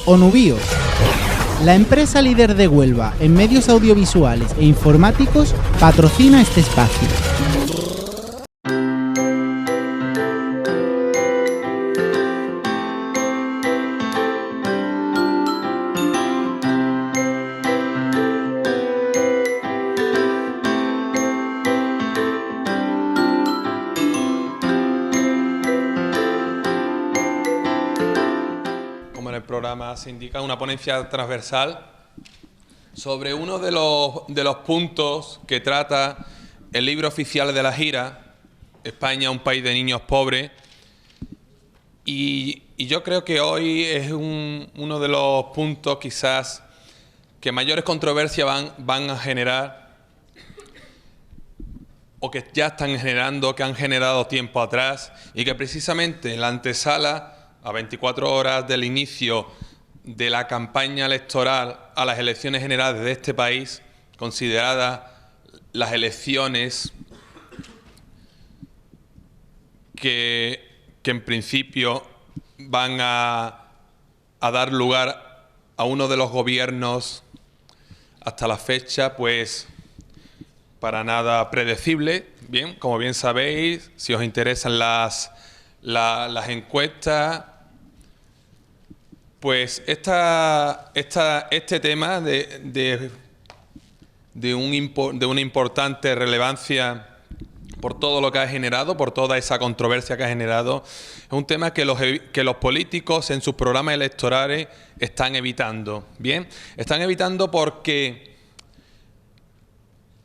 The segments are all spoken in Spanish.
Onubio, la empresa líder de Huelva en medios audiovisuales e informáticos, patrocina este espacio. Se indica una ponencia transversal sobre uno de los puntos que trata el libro oficial de la gira, España, un país de niños pobres, y yo creo que hoy es uno de los puntos quizás que mayores controversias van a generar, o que ya están generando, que han generado tiempo atrás, y que precisamente en la antesala, a 24 horas del inicio de la campaña electoral a las elecciones generales de este país, consideradas las elecciones que en principio van a dar lugar a uno de los gobiernos hasta la fecha, pues para nada predecible. Bien, como bien sabéis, si os interesan las encuestas, pues este tema de una importante relevancia por todo lo que ha generado, por toda esa controversia que ha generado, es un tema que los políticos en sus programas electorales están evitando. Bien, están evitando porque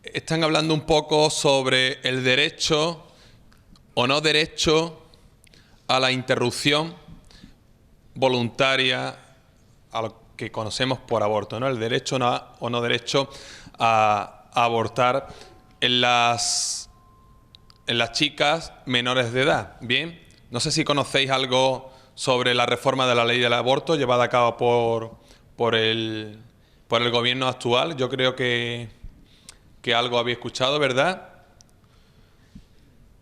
están hablando un poco sobre el derecho o no derecho a la interrupción voluntaria, a lo que conocemos por aborto, ¿no? El derecho o no derecho a abortar en las chicas menores de edad. Bien, no sé si conocéis algo sobre la reforma de la ley del aborto llevada a cabo por el gobierno actual. Yo creo que algo habéis escuchado, ¿verdad?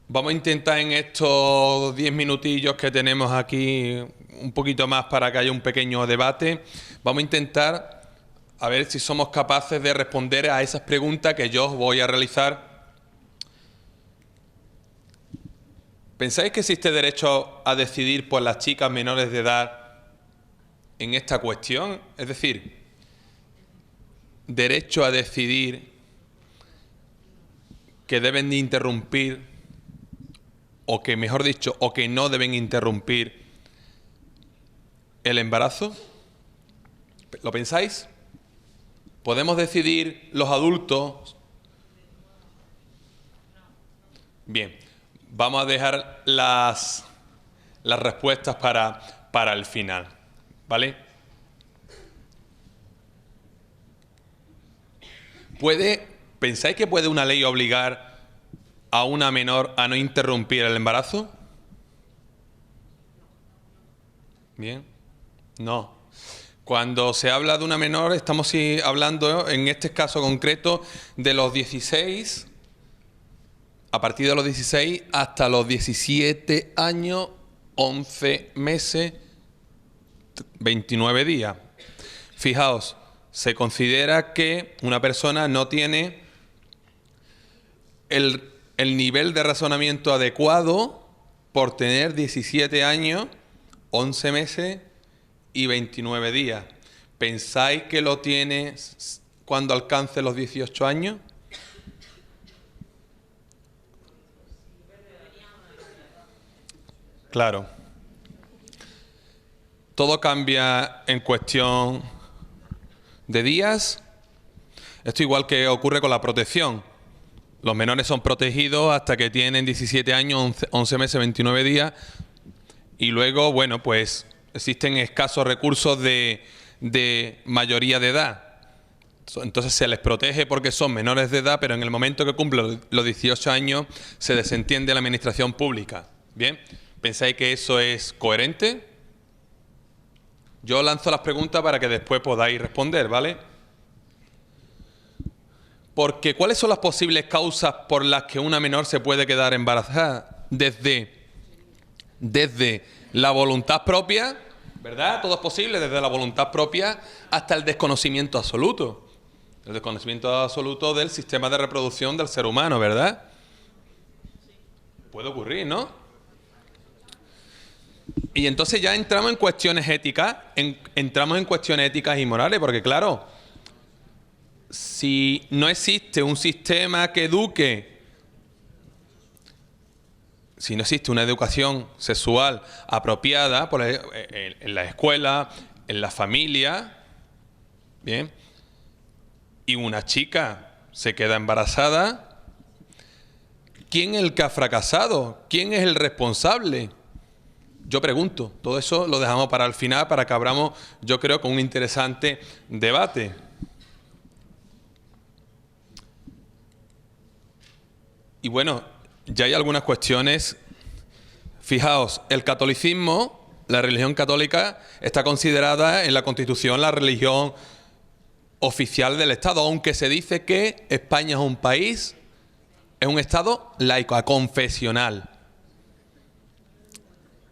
Vamos a intentar en estos 10 minutillos que tenemos aquí, un poquito más para que haya un pequeño debate, vamos a intentar a ver si somos capaces de responder a esas preguntas que yo os voy a realizar. ¿Pensáis que existe derecho a decidir por las chicas menores de edad en esta cuestión? Es decir, derecho a decidir que deben de interrumpir, o que, mejor dicho, o que no deben interrumpir el embarazo. ¿Lo pensáis? ¿Podemos decidir los adultos? Bien, vamos a dejar las respuestas para el final, ¿vale? ¿Pensáis que puede una ley obligar a una menor a no interrumpir el embarazo? Bien, no. Cuando se habla de una menor, estamos hablando, en este caso concreto, de los 16, a partir de los 16 hasta los 17 años, 11 meses, 29 días. Fijaos, se considera que una persona no tiene el nivel de razonamiento adecuado por tener 17 años, 11 meses y 29 días. ¿Pensáis que lo tiene cuando alcance los 18 años? Claro. Todo cambia en cuestión de días. Esto igual que ocurre con la protección. Los menores son protegidos hasta que tienen 17 años, 11 meses, 29 días. Y luego, bueno, pues existen escasos recursos de mayoría de edad. Entonces se les protege porque son menores de edad, pero en el momento que cumplen los 18 años se desentiende la administración pública. ¿Bien? ¿Pensáis que eso es coherente? Yo lanzo las preguntas para que después podáis responder, ¿vale? Porque ¿cuáles son las posibles causas por las que una menor se puede quedar embarazada? Desde la voluntad propia, ¿verdad? Todo es posible, desde la voluntad propia hasta el desconocimiento absoluto. El desconocimiento absoluto del sistema de reproducción del ser humano, ¿verdad? Puede ocurrir, ¿no? Y entonces ya entramos en cuestiones éticas, entramos en cuestiones éticas y morales, porque claro, si no existe un sistema que eduque, si no existe una educación sexual apropiada en la escuela, en la familia, bien, y una chica se queda embarazada, ¿quién es el que ha fracasado? ¿Quién es el responsable? Yo pregunto, todo eso lo dejamos para el final, para que abramos, yo creo, con un interesante debate. Y bueno, ya hay algunas cuestiones. Fijaos, el catolicismo, la religión católica, está considerada en la Constitución la religión oficial del Estado, aunque se dice que España es un país, es un Estado laico, confesional.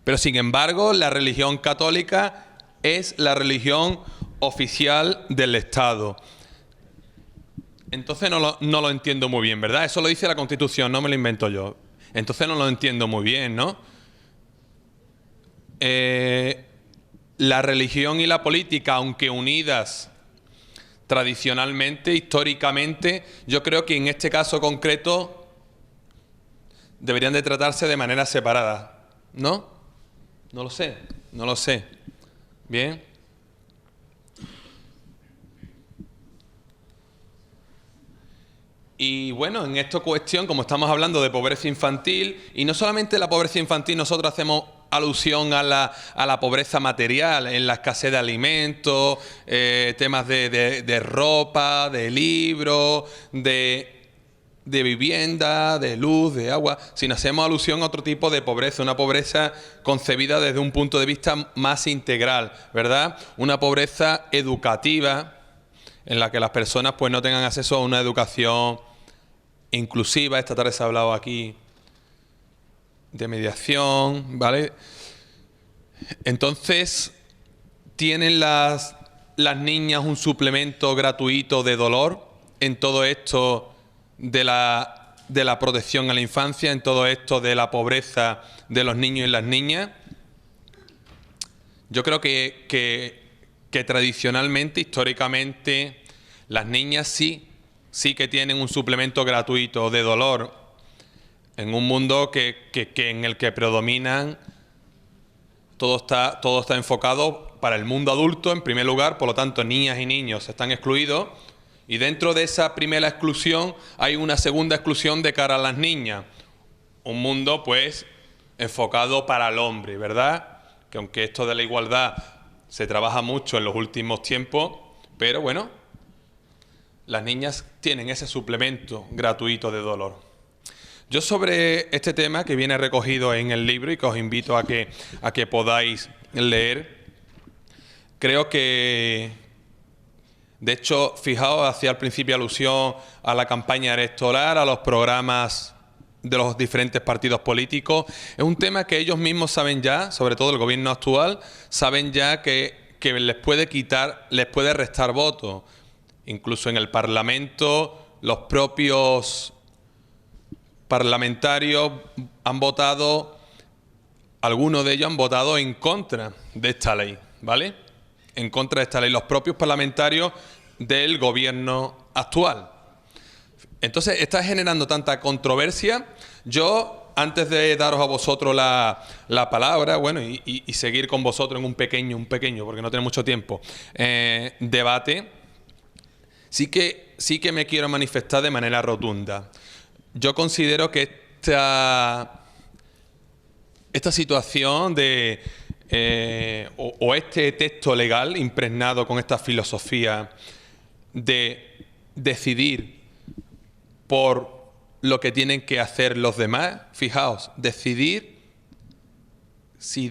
Pero sin embargo, la religión católica es la religión oficial del Estado. Entonces no lo entiendo muy bien, ¿verdad? Eso lo dice la Constitución, no me lo invento yo. Entonces no lo entiendo muy bien, ¿no? La religión y la política, aunque unidas tradicionalmente, históricamente, yo creo que en este caso concreto deberían de tratarse de manera separada, ¿no? No lo sé, no lo sé. Bien. Y bueno, en esta cuestión, como estamos hablando de pobreza infantil, y no solamente la pobreza infantil, nosotros hacemos alusión a la pobreza material, en la escasez de alimentos, temas de ropa, de libros, de vivienda, de luz, de agua, sino hacemos alusión a otro tipo de pobreza, una pobreza concebida desde un punto de vista más integral, ¿verdad? Una pobreza educativa en la que las personas pues no tengan acceso a una educación inclusiva. Esta tarde se ha hablado aquí de mediación, ¿vale? Entonces, ¿tienen las niñas un suplemento gratuito de dolor en todo esto de la protección a la infancia, en todo esto de la pobreza de los niños y las niñas? Yo creo que tradicionalmente, históricamente, las niñas sí que tienen un suplemento gratuito de dolor en un mundo en el que predominan, todo está enfocado para el mundo adulto en primer lugar, por lo tanto niñas y niños están excluidos. Y dentro de esa primera exclusión hay una segunda exclusión de cara a las niñas. Un mundo, pues, enfocado para el hombre, ¿verdad? Que aunque esto de la igualdad se trabaja mucho en los últimos tiempos, pero bueno, las niñas tienen ese suplemento gratuito de dolor. Yo sobre este tema, que viene recogido en el libro y que os invito a que podáis leer, creo que, de hecho, fijaos, hacía al principio alusión a la campaña electoral, a los programas de los diferentes partidos políticos. Es un tema que ellos mismos saben ya, sobre todo el gobierno actual, saben ya que les puede restar votos. Incluso en el Parlamento, los propios parlamentarios han votado, algunos de ellos han votado en contra de esta ley, ¿vale? En contra de esta ley, los propios parlamentarios del gobierno actual. Entonces, está generando tanta controversia. Yo, antes de daros a vosotros la palabra, bueno, y seguir con vosotros en un pequeño, porque no tengo mucho tiempo, debate, sí que me quiero manifestar de manera rotunda. Yo considero que esta situación o este texto legal impregnado con esta filosofía de decidir por lo que tienen que hacer los demás, fijaos, decidir si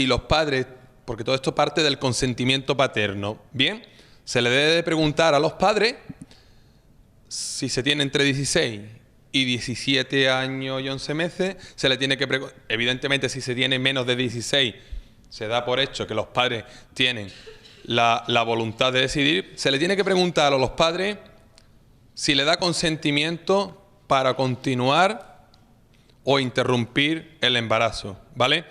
los padres, porque todo esto parte del consentimiento paterno, ¿bien? Se le debe de preguntar a los padres si se tiene entre 16 y 17 años y 11 meses, se le tiene que preguntar, evidentemente si se tiene menos de 16 se da por hecho que los padres tienen la voluntad de decidir, se le tiene que preguntar a los padres si le da consentimiento para continuar o interrumpir el embarazo, ¿vale?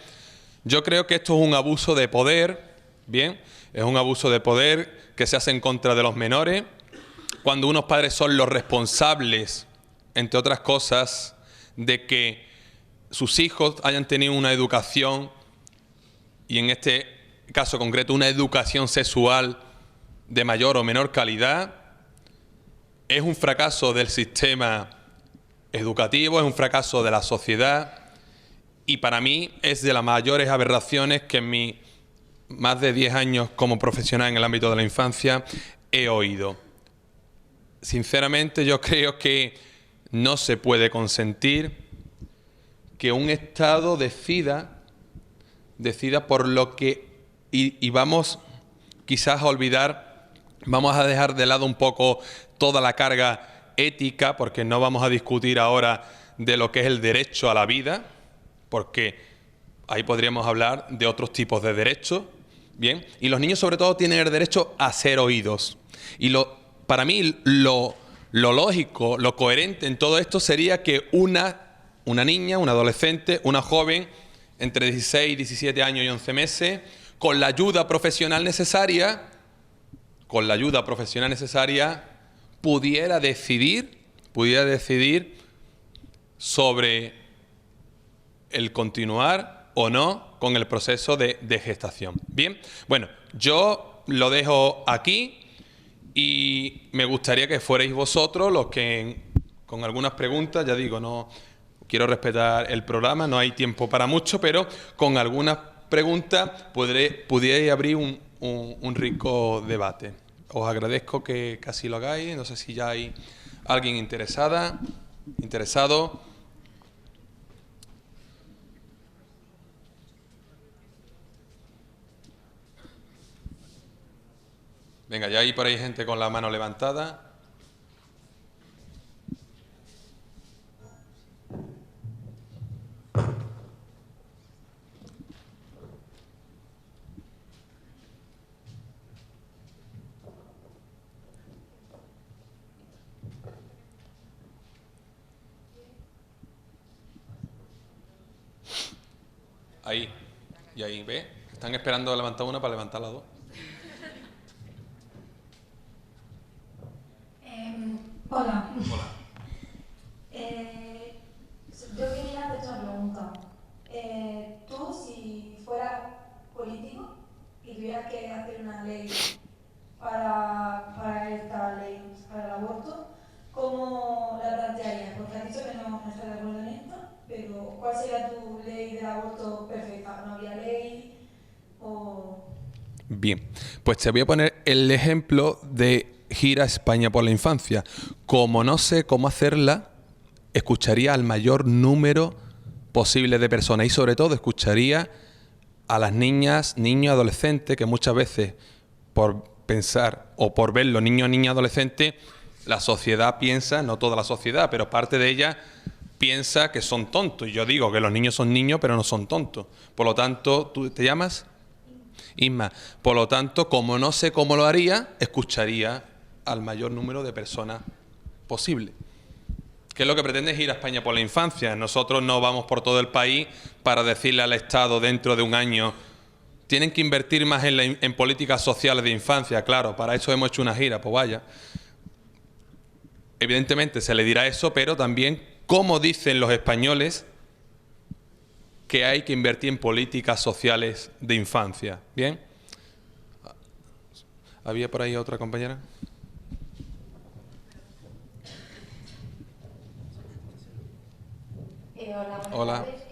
Yo creo que esto es un abuso de poder, ¿bien? Es un abuso de poder que se hace en contra de los menores, cuando unos padres son los responsables, entre otras cosas, de que sus hijos hayan tenido una educación, y en este caso concreto una educación sexual de mayor o menor calidad. Es un fracaso del sistema educativo, es un fracaso de la sociedad, y para mí es de las mayores aberraciones que en mis más de 10 años como profesional en el ámbito de la infancia he oído. Sinceramente, yo creo que no se puede consentir que un Estado decida por lo que, y vamos quizás a olvidar, vamos a dejar de lado un poco toda la carga ética, porque no vamos a discutir ahora de lo que es el derecho a la vida, porque ahí podríamos hablar de otros tipos de derechos, ¿bien? Y los niños sobre todo tienen el derecho a ser oídos. Y para mí lo lógico, lo coherente en todo esto sería que una niña, una adolescente, una joven entre 16, 17 años y 11 meses, con la ayuda profesional necesaria, pudiera decidir sobre el continuar o no con el proceso de gestación. Bien, bueno, yo lo dejo aquí y me gustaría que fuerais vosotros los que con algunas preguntas, ya digo, no quiero respetar el programa, no hay tiempo para mucho, pero con algunas preguntas pudierais abrir un rico debate. Os agradezco que casi lo hagáis, no sé si ya hay alguien interesado. Venga, ya hay por ahí gente con la mano levantada. Ahí, y ahí, ¿ve? Están esperando a levantar una para levantar las dos. Hola. Hola. Yo quería hacerte una pregunta. Tú, si fueras político y tuvieras que hacer una ley para esta ley, para el aborto, ¿cómo la plantearías? Porque has dicho que no estás de acuerdo en esto, pero ¿cuál sería tu ley del aborto perfecta? ¿No habría ley? O... Bien, pues te voy a poner el ejemplo de Gira España por la Infancia. Como no sé cómo hacerla, escucharía al mayor número posible de personas y sobre todo escucharía a las niñas, niños, adolescentes, que muchas veces por pensar o por ver los niños, niñas, adolescentes, la sociedad piensa, no toda la sociedad, pero parte de ella piensa que son tontos. Y yo digo que los niños son niños, pero no son tontos. Por lo tanto, ¿tú te llamas? Isma. Por lo tanto, como no sé cómo lo haría, escucharía al mayor número de personas posible. ¿Qué es lo que pretende Gira España por la Infancia? Nosotros no vamos por todo el país para decirle al Estado dentro de un año tienen que invertir más en políticas sociales de infancia. Claro, para eso hemos hecho una gira, pues vaya. Evidentemente se le dirá eso, pero también cómo dicen los españoles que hay que invertir en políticas sociales de infancia. ¿Bien? ¿Había por ahí otra compañera? Hola, buenas Hola. tardes.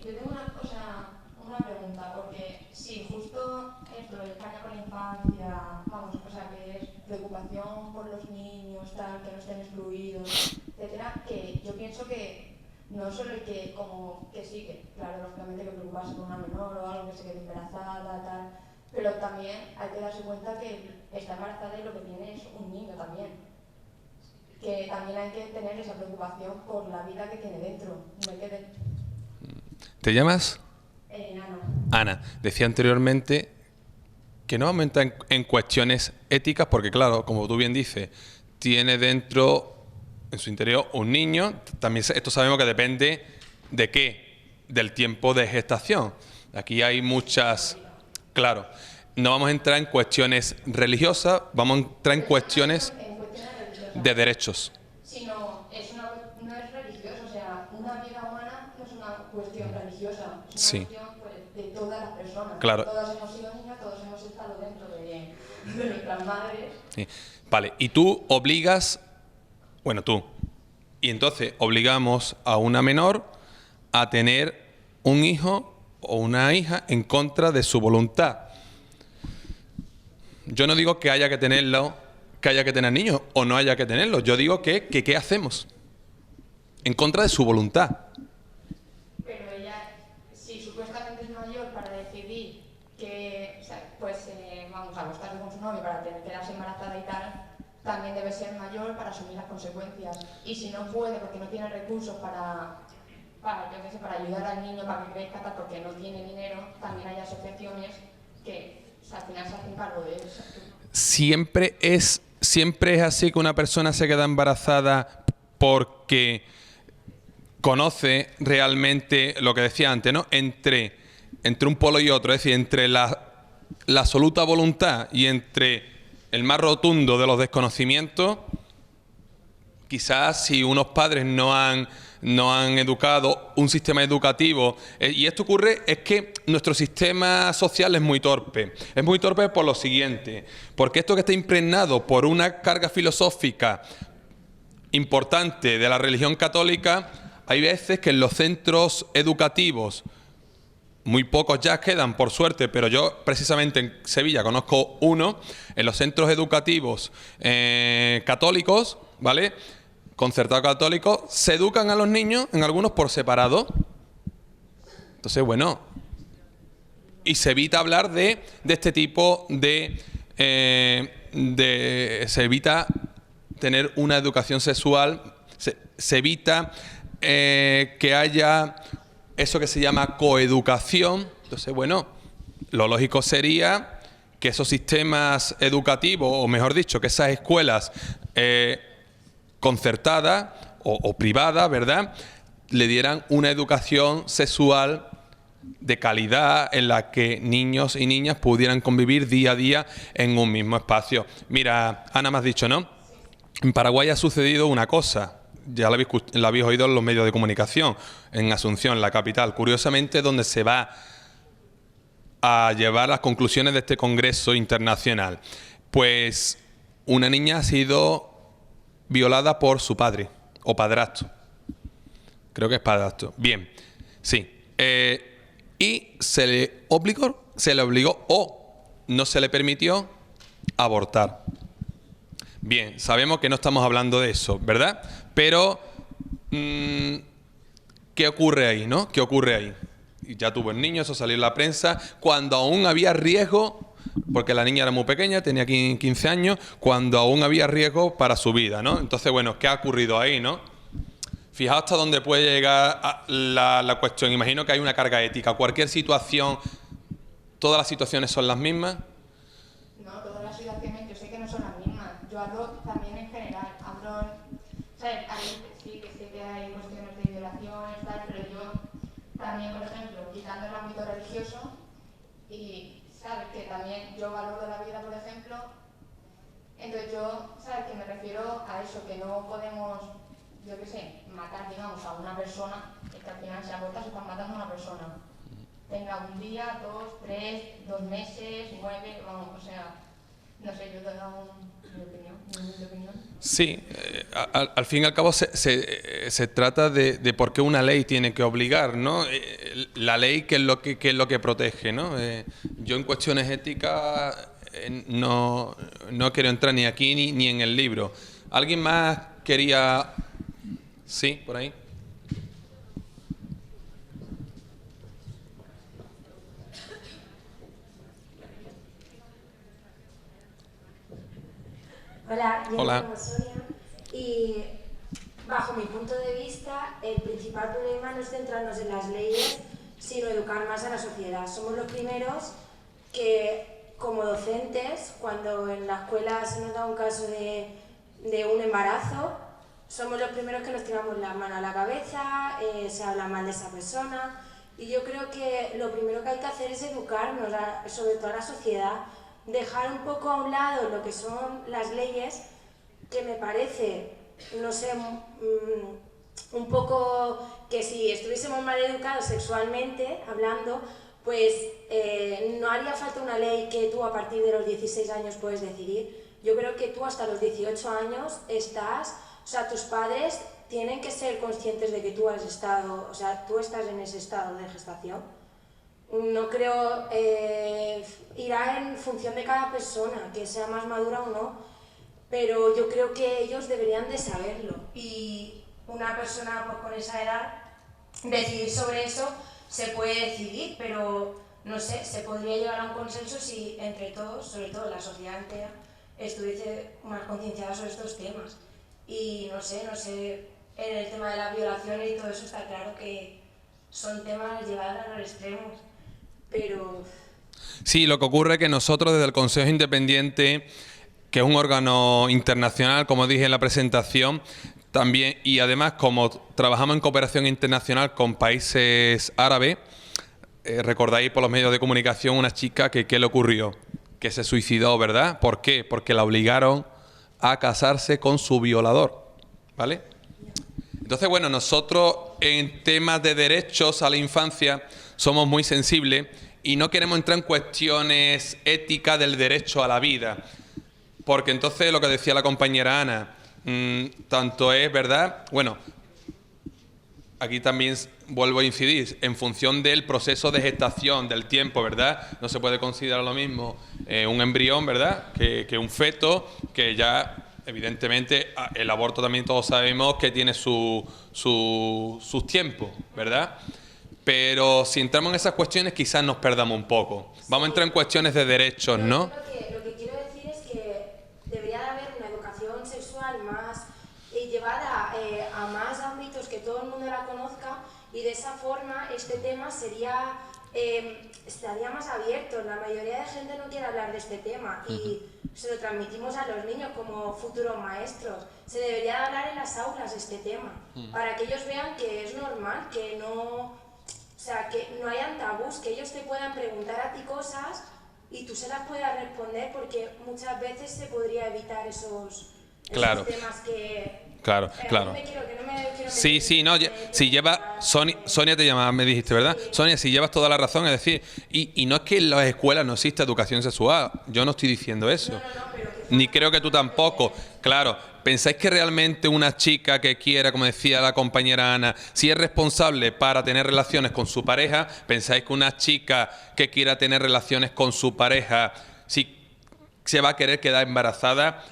Yo tengo una pregunta, porque sí, justo esto de España con la infancia, vamos, o sea, que es preocupación por los niños, tal, que no estén excluidos, etcétera, que yo pienso que no solo el que, como que sí, que claro, lógicamente que preocuparse por una menor o algo que se quede embarazada, tal, pero también hay que darse cuenta que está embarazada y lo que tiene es un niño también. Que también hay que tener esa preocupación por la vida que tiene dentro. No hay que ¿Te llamas? Nano. Ana decía anteriormente que no vamos a entrar en cuestiones éticas porque, claro, como tú bien dices, tiene dentro, en su interior, un niño. También esto sabemos que depende de qué, del tiempo de gestación. Aquí hay muchas... Claro, no vamos a entrar en cuestiones religiosas, vamos a entrar en cuestiones de derechos. Sino, no es religioso, o sea, una vida humana no es una cuestión religiosa, es una Sí. cuestión pues, de todas las personas. Claro. Todos hemos sido niños, todos hemos estado dentro de nuestras madres. Sí. Vale, y tú obligas, bueno, tú, y entonces obligamos a una menor a tener un hijo o una hija en contra de su voluntad. Yo no digo que haya que tenerlo, que haya que tener niños o no haya que tenerlos. Yo digo que ¿qué hacemos? En contra de su voluntad. Pero ella, si supuestamente es mayor para decidir que, o sea, pues vamos a acostarse con su novio para quedarse embarazada y tal, también debe ser mayor para asumir las consecuencias. Y si no puede porque no tiene recursos para yo qué sé, para ayudar al niño para que crezca tal, porque no tiene dinero, también hay asociaciones que al final se hacen cargo de eso. Siempre es así que una persona se queda embarazada porque conoce realmente lo que decía antes, ¿no? Entre un polo y otro, es decir, entre la absoluta voluntad y entre el más rotundo de los desconocimientos. Quizás si unos padres no han educado un sistema educativo, y esto ocurre, es que nuestro sistema social es muy torpe. Es muy torpe por lo siguiente, porque esto que está impregnado por una carga filosófica importante de la religión católica, hay veces que en los centros educativos, muy pocos ya quedan, por suerte, pero yo precisamente en Sevilla conozco uno, en los centros educativos católicos, ¿vale?, concertados católicos, se educan a los niños, en algunos por separado. Entonces, bueno, y se evita hablar de este tipo se evita tener una educación sexual, se evita que haya eso que se llama coeducación. Entonces, bueno, lo lógico sería que esos sistemas educativos, o mejor dicho, que esas escuelas concertadas o privadas, ¿verdad?, le dieran una educación sexual de calidad en la que niños y niñas pudieran convivir día a día en un mismo espacio. Mira, Ana, me has dicho, ¿no? En Paraguay ha sucedido una cosa, ya la habéis oído en los medios de comunicación, en Asunción, la capital, curiosamente donde se va a llevar las conclusiones de este congreso internacional. Pues una niña ha sido violada por su padre, o padrastro. Creo que es padrastro. Bien, sí. Y se le obligó o no se le permitió abortar. Bien, sabemos que no estamos hablando de eso, ¿verdad? Pero, ¿qué ocurre ahí, no? ¿Qué ocurre ahí? Y ya tuvo el niño, eso salió en la prensa, cuando aún había riesgo, porque la niña era muy pequeña, tenía 15 años, cuando aún había riesgo para su vida, ¿no? Entonces, bueno, ¿qué ha ocurrido ahí, no? Fijaos hasta dónde puede llegar la cuestión. Imagino que hay una carga ética. Cualquier situación, ¿todas las situaciones son las mismas? No, todas las situaciones yo sé que no son las mismas. Yo hablo también en general. ¿Sabes? Sí que sé que hay cuestiones de violaciones, tal, pero yo también, por ejemplo, quitando el ámbito religioso, y sabes que también yo valoro la vida, por ejemplo, entonces yo, sabes que me refiero a eso, que no podemos, yo qué sé, matar, digamos, a una persona, es que al final si abortas estás matando a una persona. Tenga un día, 2, 3, 2 meses, 9, vamos, o sea, no sé, yo te doy mi opinión. Sí, al fin y al cabo se trata de por qué una ley tiene que obligar, ¿no? La ley, ¿qué es lo que protege, ¿no? Yo en cuestiones éticas no quiero entrar ni aquí ni en el libro. ¿Alguien más quería...? Sí, por ahí. Hola, yo Hola. me llamo Sonia y bajo mi punto de vista el principal problema no es centrarnos en las leyes, sino educar más a la sociedad. Somos los primeros que, como docentes, cuando en la escuela se nos da un caso de un embarazo, somos los primeros que nos tiramos la mano a la cabeza, se habla mal de esa persona, y yo creo que lo primero que hay que hacer es educarnos, sobre todo a la sociedad, dejar un poco a un lado lo que son las leyes, que me parece, no sé, un poco que si estuviésemos mal educados sexualmente, hablando, pues no haría falta una ley que tú a partir de los 16 años puedes decidir. Yo creo que tú hasta los 18 años estás, o sea, tus padres tienen que ser conscientes de que tú has estado, o sea, tú estás en ese estado de gestación. No creo, irá en función de cada persona, que sea más madura o no, pero yo creo que ellos deberían de saberlo. Y una persona pues, con esa edad, decidir sobre eso se puede decidir, pero no sé, se podría llegar a un consenso si entre todos, sobre todo la sociedad entera, estuviese más concienciada sobre estos temas. Y no sé, en el tema de las violaciones y todo eso está claro que son temas llevados a los extremos, pero... Sí, lo que ocurre es que nosotros desde el Consejo Independiente, que es un órgano internacional, como dije en la presentación, también, y además como trabajamos en cooperación internacional con países árabes, recordáis por los medios de comunicación una chica que ¿qué le ocurrió? Que se suicidó, ¿verdad? ¿Por qué? Porque la obligaron a casarse con su violador, ¿vale? Entonces, bueno, nosotros en temas de derechos a la infancia somos muy sensibles y no queremos entrar en cuestiones éticas del derecho a la vida, porque entonces lo que decía la compañera Ana, tanto es, ¿verdad? Bueno, aquí también vuelvo a incidir, en función del proceso de gestación, del tiempo, ¿verdad? No se puede considerar lo mismo un embrión, ¿verdad? Que un feto, que ya, evidentemente, el aborto también todos sabemos que tiene sus tiempos, ¿verdad? Pero si entramos en esas cuestiones quizás nos perdamos un poco. Vamos a entrar en cuestiones de derechos, ¿no? Lo que quiero decir es que debería de haber una educación sexual más llevada a más ámbitos, que todo el mundo la conozca, y de esa forma este tema estaría más abierto. La mayoría de gente no quiere hablar de este tema y se lo transmitimos a los niños como futuros maestros. Se debería de hablar en las aulas este tema, para que ellos vean que es normal, que no, o sea, que no hayan tabús, que ellos te puedan preguntar a ti cosas y tú se las puedas responder, porque muchas veces se podría evitar esos temas que... Claro. Sí, no, si lleva, Sonia te llamaba, me dijiste, ¿verdad? Sí. Sonia, si llevas toda la razón, es decir, y no es que en las escuelas no exista educación sexual, yo no estoy diciendo eso, ni creo que tú tampoco, claro. ¿Pensáis que realmente una chica que quiera, como decía la compañera Ana, si es responsable para tener relaciones con su pareja, pensáis que una chica que quiera tener relaciones con su pareja, si se va a querer quedar embarazada?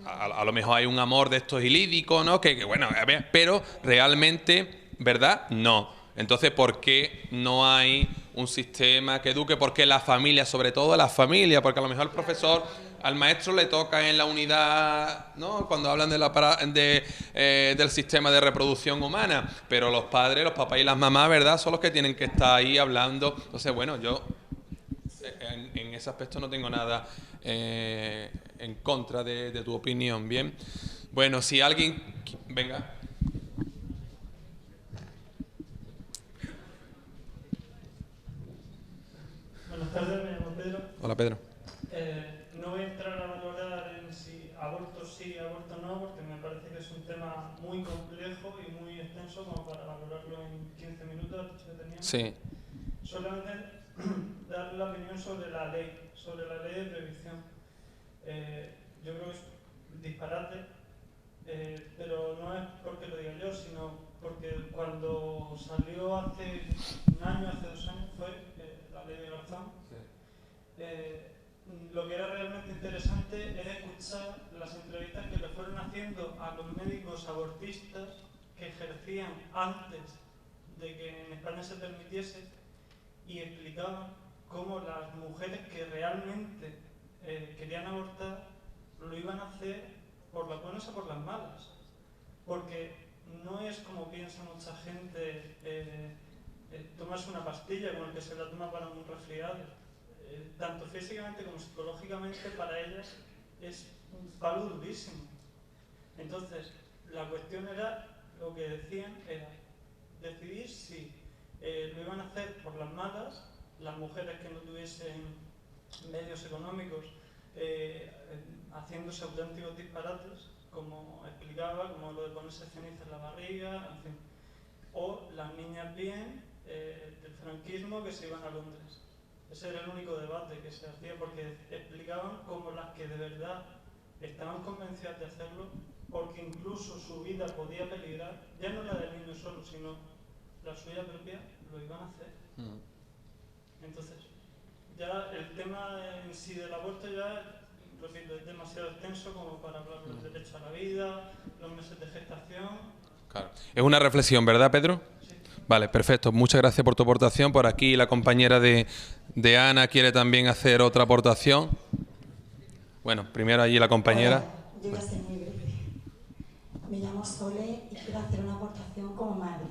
A lo mejor hay un amor de estos ilídicos, ¿no? Que bueno, a ver, pero realmente, ¿verdad? No. Entonces, ¿por qué no hay un sistema que eduque? Porque la familia, sobre todo la familia, porque a lo mejor el profesor, al maestro le toca en la unidad, ¿no? Cuando hablan del sistema de reproducción humana, pero los padres, los papás y las mamás, ¿verdad? Son los que tienen que estar ahí hablando. Entonces, bueno, yo en ese aspecto no tengo nada en contra de tu opinión, ¿bien? Bueno, si alguien... Venga. Buenas tardes, me llamo Pedro. Hola, Pedro. No voy a entrar a valorar en si aborto sí, aborto no, porque me parece que es un tema muy complejo y muy extenso como para valorarlo en 15 minutos. Sí. Solamente dar la opinión sobre la ley de prohibición. Yo creo que es disparate, pero no es porque lo diga yo, sino porque cuando salió hace un año, hace 2 años, fue la ley de Garzón. Sí. Lo que era realmente interesante era escuchar las entrevistas que le fueron haciendo a los médicos abortistas que ejercían antes de que en España se permitiese, y explicaban cómo las mujeres que realmente querían abortar lo iban a hacer por las buenas o por las malas, porque no es como piensa mucha gente, tomarse una pastilla como el que se la toma para un resfriado. Tanto físicamente como psicológicamente para ellas es un palo durísimo. Entonces, la cuestión era, lo que decían era decidir si lo iban a hacer por las malas, las mujeres que no tuviesen medios económicos, haciéndose auténticos disparates, como explicaba, como lo de ponerse ceniza en la barriga, en fin. O las niñas bien del franquismo que se iban a Londres. Ese era el único debate que se hacía, porque explicaban cómo las que de verdad estaban convencidas de hacerlo, porque incluso su vida podía peligrar, ya no la del niño solo, sino la suya propia, lo iban a hacer. Entonces, ya el tema en sí del aborto ya, repito, es demasiado extenso como para hablar del derecho a la vida, los meses de gestación. Claro. Es una reflexión, ¿verdad, Pedro? Sí. Vale, perfecto. Muchas gracias por tu aportación. Por aquí la compañera de Ana quiere también hacer otra aportación. Bueno, primero allí la compañera. Hola, yo voy a ser muy breve. Me llamo Sole y quiero hacer una aportación como madre.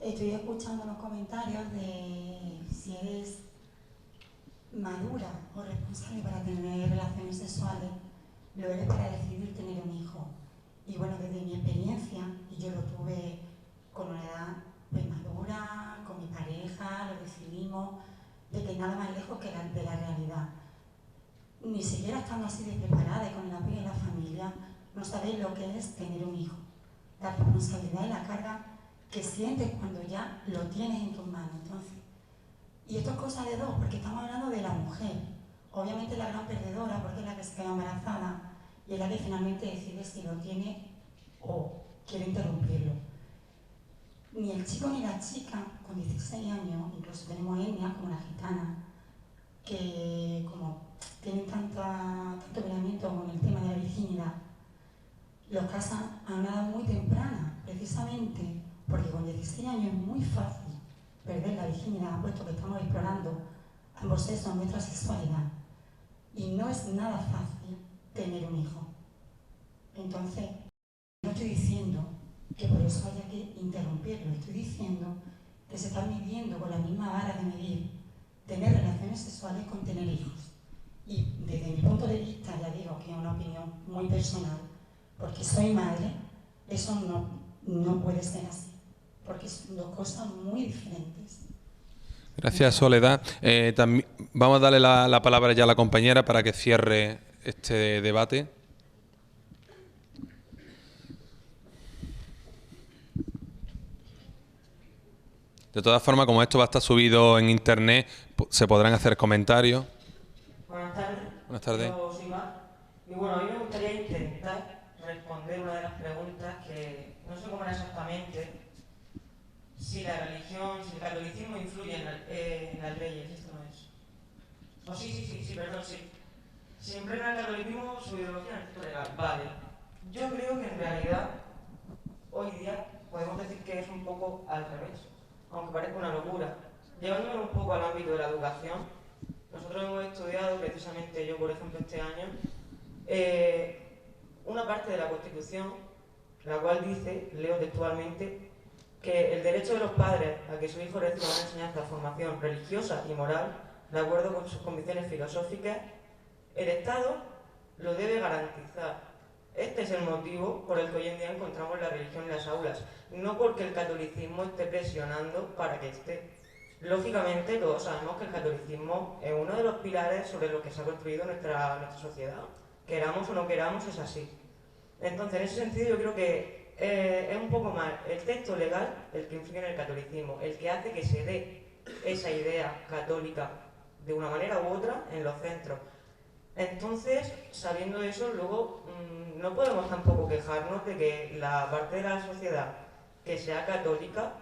Estoy escuchando los comentarios de si eres madura o responsable para tener relaciones sexuales, lo eres para decidir tener un hijo. Y bueno, desde mi experiencia, y yo lo tuve con una edad pues madura, con mi pareja, lo decidimos, de que nada más lejos que de la realidad. Ni siquiera estando así de preparada y con el apoyo de la familia, no sabéis lo que es tener un hijo. La responsabilidad y la carga que sientes cuando ya lo tienes en tus manos. Entonces, y esto es cosa de dos, porque estamos hablando de la mujer. Obviamente la gran perdedora, porque es la que se queda embarazada y es la que finalmente decide si lo tiene o quiere interrumpirlo. Ni el chico ni la chica, con 16 años, incluso tenemos etnias como la gitana, que como tienen tanto miramiento con el tema de la virginidad, los casan a una edad muy temprana, precisamente porque con 16 años es muy fácil perder la virginidad, puesto que estamos explorando ambos sexos, nuestra sexualidad, y no es nada fácil tener un hijo. Entonces, no estoy diciendo que por eso haya que interrumpirlo, estoy diciendo que se está midiendo con la misma vara de medir tener relaciones sexuales con tener hijos. Y desde mi punto de vista, ya digo que es una opinión muy personal, porque soy madre, eso no puede ser así, porque son dos cosas muy diferentes. Gracias, Soledad. Vamos a darle la palabra ya a la compañera para que cierre este debate. De todas formas, como esto va a estar subido en internet, se podrán hacer comentarios. Buenas tardes. Buenas tardes. Yo soy Mar. Y bueno, a mí me gustaría intentar responder una de las preguntas que no sé cómo era exactamente, si la religión, si el catolicismo influye en las leyes. Esto no es. Oh, sí, perdón, sí. Siempre en el catolicismo su ideología en el texto legal. Vale. Yo creo que en realidad, hoy día, podemos decir que es un poco al revés, aunque parezca una locura. Llevándolo un poco al ámbito de la educación, nosotros hemos estudiado, precisamente yo por ejemplo este año, una parte de la Constitución, la cual dice, leo textualmente, que el derecho de los padres a que su hijo reciba una enseñanza, formación religiosa y moral, de acuerdo con sus convicciones filosóficas, el Estado lo debe garantizar. Este es el motivo por el que hoy en día encontramos la religión en las aulas, no porque el catolicismo esté presionando para que esté. Lógicamente, todos sabemos que el catolicismo es uno de los pilares sobre los que se ha construido nuestra sociedad. Queramos o no queramos, es así. Entonces, en ese sentido, yo creo que es un poco más el texto legal el que influye en el catolicismo, el que hace que se dé esa idea católica de una manera u otra en los centros. Entonces, sabiendo eso, luego no podemos tampoco quejarnos de que la parte de la sociedad que sea católica,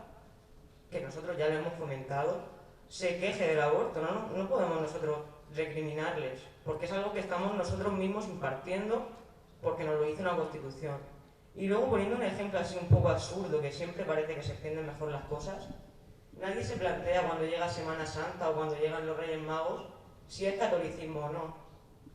que nosotros ya lo hemos fomentado, se queje del aborto. No podemos nosotros recriminarles, porque es algo que estamos nosotros mismos impartiendo porque nos lo dice una Constitución. Y luego, poniendo un ejemplo así un poco absurdo, que siempre parece que se entienden mejor las cosas, nadie se plantea cuando llega Semana Santa o cuando llegan los Reyes Magos si es catolicismo o no.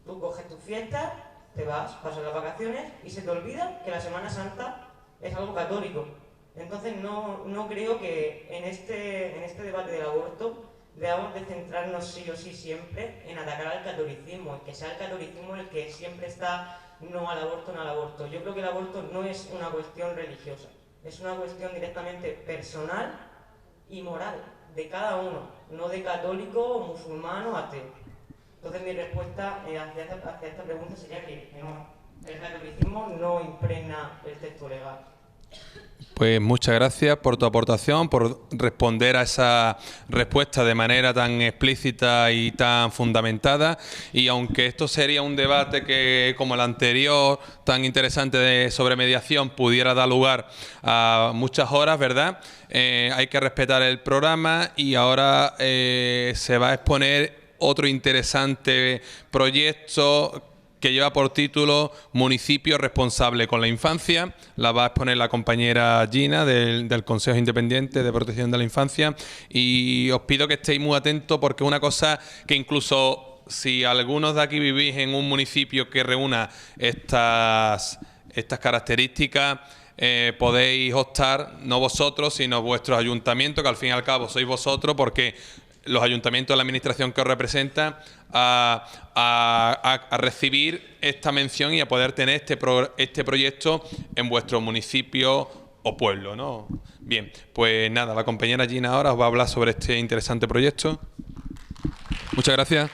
Tú coges tus fiestas, te vas, pasas las vacaciones y se te olvida que la Semana Santa es algo católico. Entonces no creo que en este debate del aborto debamos de centrarnos sí o sí siempre en atacar al catolicismo, y que sea el catolicismo el que siempre está no al aborto, no al aborto. Yo creo que el aborto no es una cuestión religiosa, es una cuestión directamente personal y moral de cada uno, no de católico, musulmán o ateo. Entonces mi respuesta hacia esta pregunta sería que no, el catolicismo no impregna el texto legal. Pues muchas gracias por tu aportación, por responder a esa respuesta de manera tan explícita y tan fundamentada. Y aunque esto sería un debate que, como el anterior, tan interesante sobre mediación, pudiera dar lugar a muchas horas, ¿verdad? Hay que respetar el programa y ahora se va a exponer otro interesante proyecto que lleva por título Municipio responsable con la infancia. La va a exponer la compañera Gina del Consejo Independiente de Protección de la Infancia, y os pido que estéis muy atentos, porque es una cosa que incluso si algunos de aquí vivís en un municipio que reúna estas características, podéis optar, no vosotros, sino vuestros ayuntamientos, que al fin y al cabo sois vosotros, porque los ayuntamientos de la administración que os representa, a recibir esta mención y a poder tener este proyecto en vuestro municipio o pueblo, ¿no? Bien, pues nada, la compañera Gina ahora os va a hablar sobre este interesante proyecto. Muchas gracias.